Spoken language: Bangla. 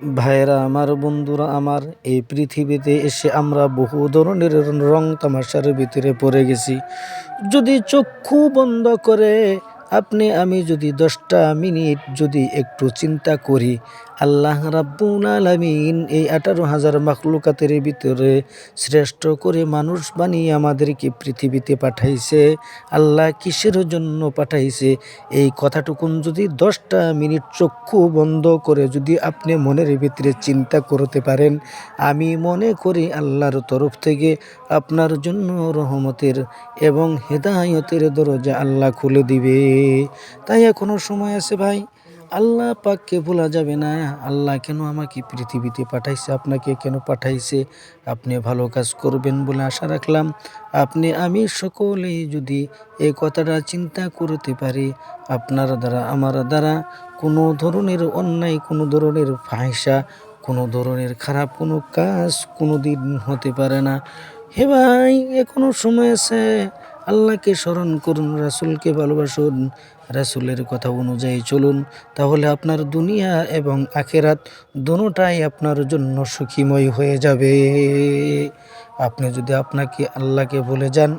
ভাইয়েরা আমার, বন্ধুরা আমার, এই পৃথিবীতে এসে আমরা বহু ধরনের রং তামাশার ভিতরে পড়ে গেছি। যদি চক্ষু বন্ধ করে আপনি আমি যদি 10টা মিনিট যদি একটু চিন্তা করি, আল্লাহ রাব্বুল আলামিন এই 18,000 মাখলুকাতের ভিতরে শ্রেষ্ঠ করে মানুষ বানিয়ে আমাদেরকে পৃথিবীতে পাঠাইছে। আল্লাহ কিসের জন্য পাঠাইছে এই কথাটুকুন যদি 10টা মিনিট চক্ষু বন্ধ করে যদি আপনি মনের ভিতরে চিন্তা করতে পারেন, আমি মনে করি আল্লাহর তরফ থেকে আপনার জন্য রহমতের এবং হেদায়তের দরজা আল্লাহ খুলে দিবে। তাই এখনো সময় আছে ভাই, আল্লাহ পাককে ভোলা যাবে না। আল্লাহ কেন আমাকে পৃথিবীতে পাঠাইছে, আপনাকে কেন পাঠাইছে, আপনি ভালো কাজ করবেন বলে আশা রাখলাম। আপনি আমি সকলেই যদি এই কথাটা চিন্তা করতে পারি, আপনার দ্বারা আমার দ্বারা কোনো ধরনের অন্যায়, কোনো ধরনের ফাহিশা, কোনো ধরনের খারাপ কোনো কাজ কোনো দিন হতে পারে না। হে ভাই, এখনো সময় আছে, আল্লাহকে স্মরণ করুন, রাসূলকে ভালোবাসুন, রাসূলের কথা অনুযায়ী চলুন, তাহলে আপনার দুনিয়া এবং আখিরাত দোনোটাই আপনার জন্য সুখীময় হয়ে যাবে। আপনি যদি আপনাকে আল্লাহকে ভুলে যান,